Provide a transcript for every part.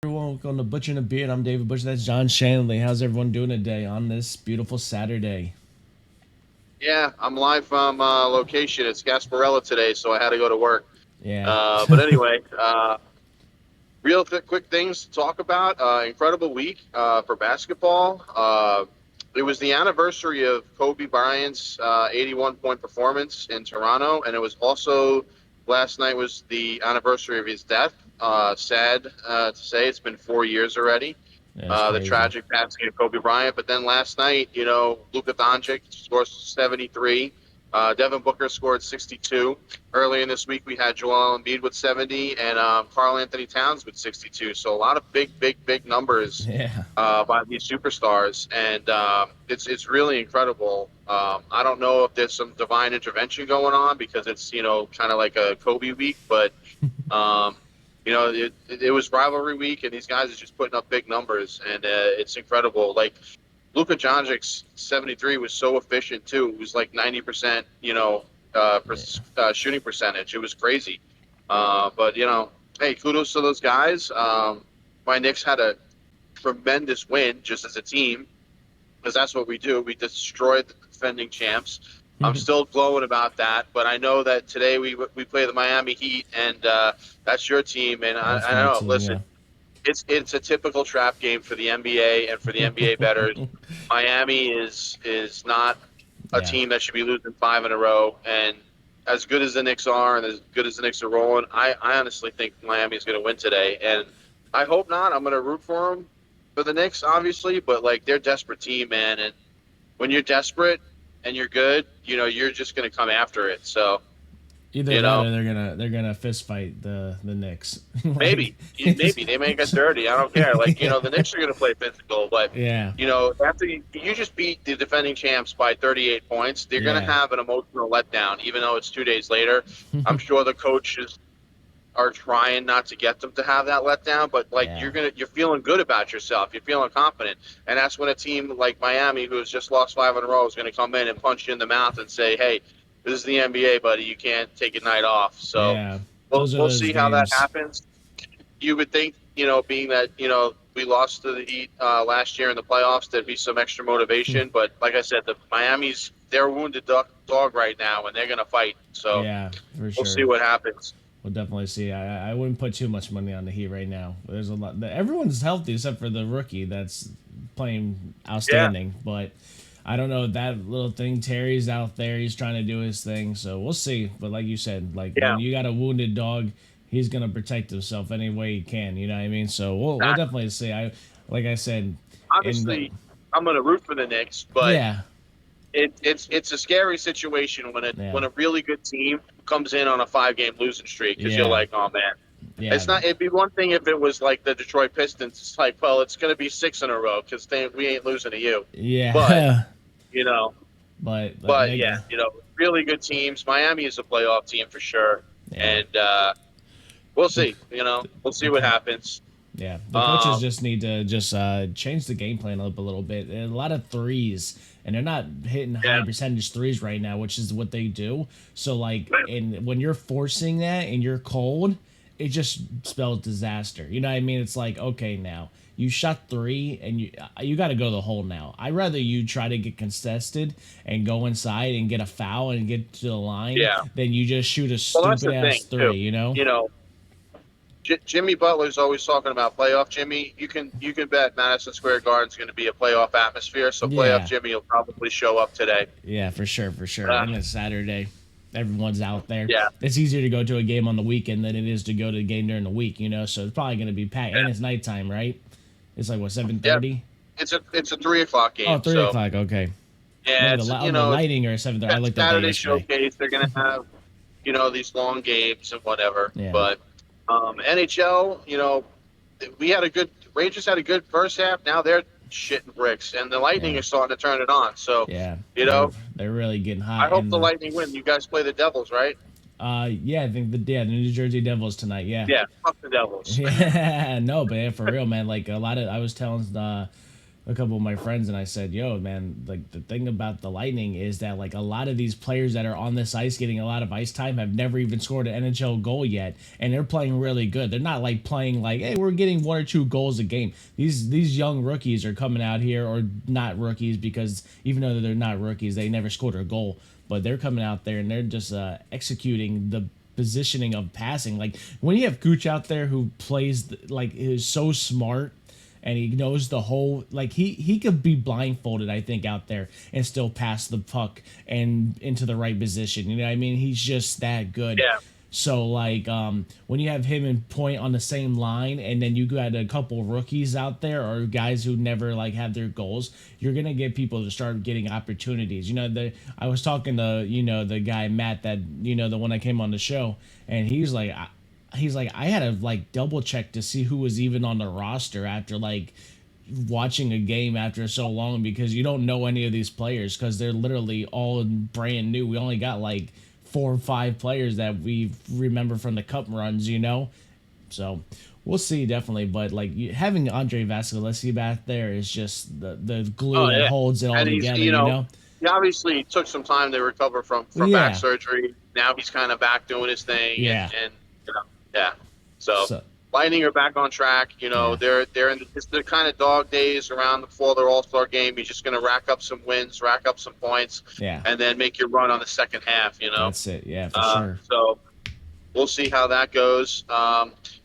Everyone, welcome to Butcher and the Beard. I'm David Butcher. That's John Shanley. How's everyone doing today on this beautiful Saturday? Yeah, I'm live from location. It's Gasparilla today, so I had to go to work. Yeah. But anyway, real quick things to talk about. Incredible week for basketball. It was the anniversary of Kobe Bryant's 81-point performance in Toronto, and it was also last night was the anniversary of his death. Sad to say, it's been 4 years already. That's The crazy. tragic passing of Kobe Bryant. But then last night, Luka Doncic scores 73. Devin Booker scored 62. Earlier in this week, we had Joel Embiid with 70 and Karl Anthony Towns with 62. So a lot of big, big, big numbers Yeah. by these superstars, and it's really incredible. I don't know if there's some divine intervention going on because it's kind of like a Kobe week, but um, it was rivalry week, and these guys are just putting up big numbers, and it's incredible. Like Luka Doncic's 73 was so efficient too. It was like 90%, Yeah. shooting percentage. It was crazy. But hey, kudos to those guys. My Knicks had a tremendous win just as a team because that's what we do. We destroyed the defending champs. I'm still glowing about that, but I know that today we play the Miami Heat, and that's your team. And That's I my know. team, Listen, yeah. it's a typical trap game for the NBA and for the NBA bettors. Miami is not a Yeah. team that should be losing five in a row. And as good as the Knicks are, and as good as the Knicks are rolling, I honestly think Miami is going to win today. And I hope not. I'm going to root for them for the Knicks, obviously, but like they're a desperate team, man. And when you're desperate and you're good, you're just going to come after it. So Either you that know, or they're gonna fist fight the Knicks. Like it's Maybe they may get dirty. I don't care. Like the Knicks are going to play physical, but yeah. after you just beat the defending champs by 38 points, they're going to Yeah. have an emotional letdown. Even though it's 2 days later, I'm sure the coaches are trying not to get them to have that letdown. But like Yeah. you're feeling good about yourself. You're feeling confident, and that's when a team like Miami, who has just lost five in a row, is going to come in and punch you in the mouth and say, "Hey, this is the NBA, buddy. You can't take a night off." So Yeah. we'll Those are we'll those see how that games. happens. You would think, being that, we lost to the Heat last year in the playoffs, there'd be some extra motivation. But like I said, the Miami's they're a wounded dog right now, and they're going to fight. So Yeah, for we'll see sure. what happens. We'll definitely see. I wouldn't put too much money on the Heat right now. There's a lot. Everyone's healthy except for the rookie that's playing Yeah, outstanding. But I don't know that little thing. Terry's out there. He's trying to do his thing. So we'll see. But like you said, like yeah. when you got a wounded dog, he's gonna protect himself any way he can. You know what I mean? So we'll Exactly. definitely see. Like I said, in the Obviously, I'm going to root for the Knicks, but yeah, it's a scary situation when yeah, when a really good team comes in on a 5 game losing streak because you're yeah, like, oh man. yeah, It's not. It'd be one thing if it was like the Detroit Pistons. It's like, well, it's going to be six in a row because we ain't losing to you. But yeah. you know, but but yeah, really good teams. Miami is a playoff team for sure, yeah. and we'll The, see. We'll the see what happens. Yeah, the coaches Um, just need to just change the game plan up a little bit. A lot of threes, and they're not hitting high yeah, percentage threes right now, which is what they do. So like, and when you're forcing that and you're cold, it just spells disaster. You know what I mean? It's like, okay, now you shot three and you got to go the hole now. I'd rather you try to get contested and go inside and get a foul and get to the line yeah. than you just shoot a Well, that's stupid the ass thing too. three. You know? You know, Jimmy Butler's always talking about playoff Jimmy. You can bet Madison Square Garden's going to be a playoff atmosphere. So playoff Yeah. Jimmy will probably show up today. Yeah, for sure, for sure. Uh, And it's Saturday. Everyone's out there. yeah, It's easier to go to a game on the weekend than it is to go to a game during the week, So it's probably going to be packed. And yeah, it's nighttime, right? It's like, what, yeah. 7:30? It's a 3 o'clock Oh, game. 3 So o'clock. Okay. yeah, Maybe it's the lighting or 7:30. I looked at that Saturday yesterday. showcase. They're going to have these long games and whatever. Yeah. But NHL, we had a good Rangers had a good first half. Now they're shitting bricks, and the Lightning Yeah. is starting to turn it on. So, Yeah. you They're know, they're really getting I hot. hope And the Lightning win. You guys play the Devils, right? yeah, I think the New Jersey Devils tonight. Yeah. Yeah, fuck the Devils. Yeah. No, but yeah, for real, man. Like a lot of I was telling a couple of my friends and I said, "Yo, man, like the thing about the Lightning is that like a lot of these players that are on this ice getting a lot of ice time have never even scored an NHL goal yet, and they're playing really good. They're not like playing like, hey, we're getting 1 or 2 goals a game. These young rookies are coming out here, or not rookies, because even though they're not rookies, they never scored a goal, but they're coming out there and they're just executing the positioning of passing. Like when you have Gooch out there who plays like is so smart and he knows the whole, like he could be blindfolded, I think, out there and still pass the puck and into the right position. You know what I mean? He's just that good. Yeah. So like when you have him and Point on the same line, and then you got a couple rookies out there or guys who never like have their goals, you're gonna get people to start getting opportunities. You know, I was talking to the guy Matt, that the one that came on the show, and he's like, I had to like double check to see who was even on the roster after like watching a game after so long, because you don't know any of these players because they're literally all brand new. We only got like 4 or 5 players that we remember from the cup runs. So we'll see, definitely. But like having Andre Vasilevsky back there is just the glue Oh that yeah, holds it all and he's together. he obviously took some time to recover from Well, back yeah, surgery. Now he's kind of back doing his thing, and yeah. yeah. So So Lightning are back on track. yeah, They're in it's the kind of dog days around before their All Star game. You're just going to rack up some wins, rack up some points, yeah. and then make your run on the second half. That's it. Yeah, for sure. So we'll see how that goes.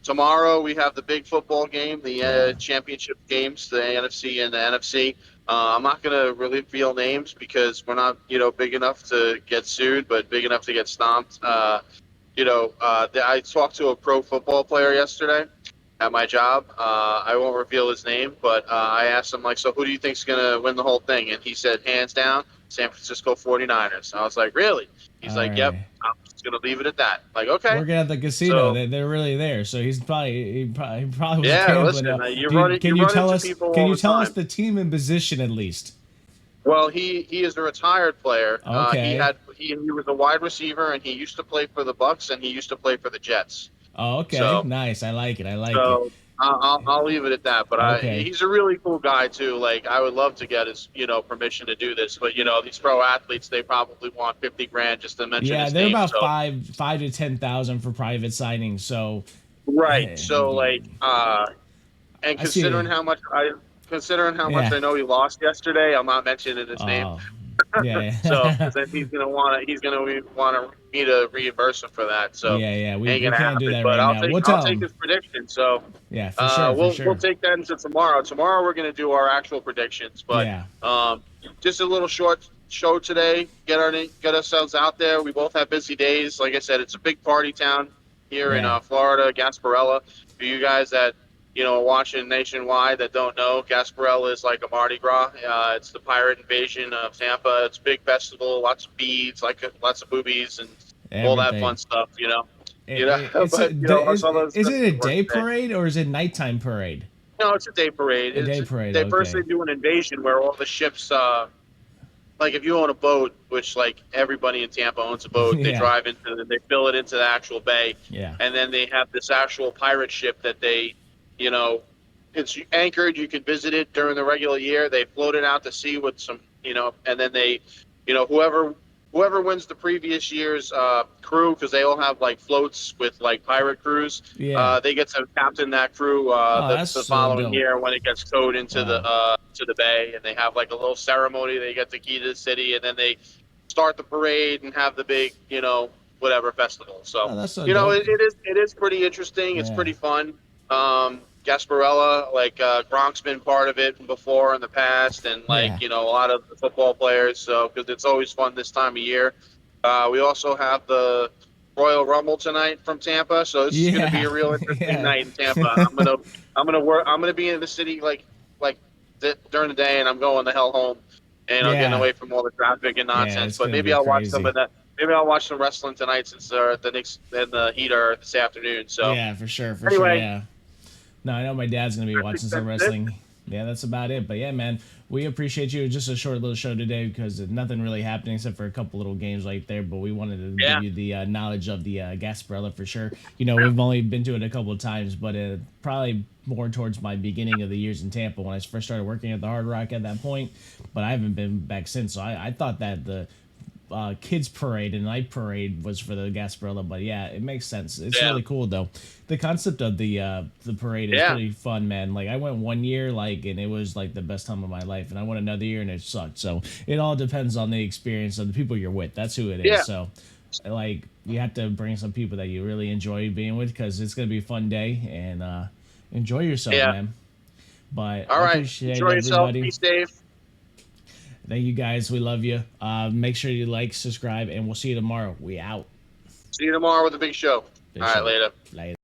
Tomorrow we have the big football game, the Yeah. championship games, the NFC and the NFC. I'm not going to really reveal names because we're not, big enough to get sued, but big enough to get stomped. I talked to a pro football player yesterday at my job. I won't reveal his name, but I asked him, like, so who do you think's going to win the whole thing? And he said, hands down, San Francisco 49ers. I was like, really? He's All like, yep, right. I'm just going to leave it at that. Like, okay. Working at the casino, So, they're really there. So he probably was yeah, gambling. listen, you Can you run tell into us? people Can all you the tell us time. the team and position at least? Well, he is a retired player. Okay. He was a wide receiver, and he used to play for the Bucks, and he used to play for the Jets. Oh, okay. So Nice. I like it. I like it. So I'll leave it at that. But Okay. he's a really cool guy too. Like I would love to get his permission to do this, but these pro athletes, they probably want 50 grand just to mention Yeah, his they're name. about So 5 to 10,000 for private signings. So right. eh, So like and I see. considering how much Yeah. I know he lost yesterday, I'm not mentioning his name. Oh, yeah. So because then he's gonna want me to reimburse him for that. So Yeah, yeah. We ain't we gonna can't do happen. that But right now. We'll I'll tell take them. his prediction. So. Yeah, for sure. For We'll sure. take that into tomorrow. Tomorrow we're going to do our actual predictions, but Yeah. just a little short show today. Get ourselves out there. We both have busy days. Like I said, it's a big party town here in Yeah. Florida, Gasparilla. For you guys that are watching nationwide that don't know, Gasparilla is like a Mardi Gras. It's the pirate invasion of Tampa. It's a big festival, lots of beads, like lots of boobies and all that Everything. fun stuff. It's a But is all those is stuff it a to work day today. parade or is it nighttime parade? No, it's a day parade. A day parade. They first they Okay. do an invasion where all the ships, like if you own a boat, which like everybody in Tampa owns a boat, they Yeah. drive into, they fill it into the actual bay, Yeah. and then they have this actual pirate ship that you know, it's anchored. You can visit it during the regular year. They float it out to sea with some, and then they, whoever wins the previous year's crew, because they all have like floats with like pirate crews. Yeah. They get to captain that crew Oh, that's the so following dope. year when it gets towed into Wow. the bay, and they have like a little ceremony. They get the key to the city, and then they start the parade and have the big, whatever festival. So, Oh, that's so dope. it is pretty interesting. It's Yeah. pretty fun. Gasparella, like Gronk's been part of it before in the past, and Yeah. like a lot of the football players. So because it's always fun this time of year. We also have the Royal Rumble tonight from Tampa, so this is going to be Yeah. a real interesting Yeah. night in Tampa. I'm gonna be in the city during the day, and I'm going the hell home, and I'm getting Yeah. away from all the traffic and Yeah. nonsense. It's But gonna maybe be I'll watch some crazy. of that. Maybe I'll watch some wrestling tonight since the Knicks and the Heat are this afternoon. So Yeah, for sure. For sure. anyway, Yeah. No, I know my dad's gonna be I think watching some that's it. wrestling. Yeah, that's about it. But yeah, man, we appreciate you. Just a short little show today because nothing really happening except for a couple little games right there. But we wanted to Yeah. give you the knowledge of the Gasparilla for sure. You know, we've only been to it a couple of times, but probably more towards my beginning of the years in Tampa when I first started working at the Hard Rock at that point. But I haven't been back since. So I thought that the kids parade and night parade was for the Gasparilla, but yeah, it makes sense. It's Yeah. really cool though. The concept of the parade is Yeah. pretty fun, man. Like I went one year, like, and it was like the best time of my life, and I went another year and it sucked. So it all depends on the experience of the people you're with. That's who it is. Yeah. So like you have to bring some people that you really enjoy being with because it's gonna be a fun day and enjoy yourself, Yeah. man. But All I right. appreciate Enjoy yourself. everybody. Be safe. Thank you guys. We love you. Make sure you like, subscribe, and we'll see you tomorrow. We out. See you tomorrow with a big show. Big All right. show. Later. Later.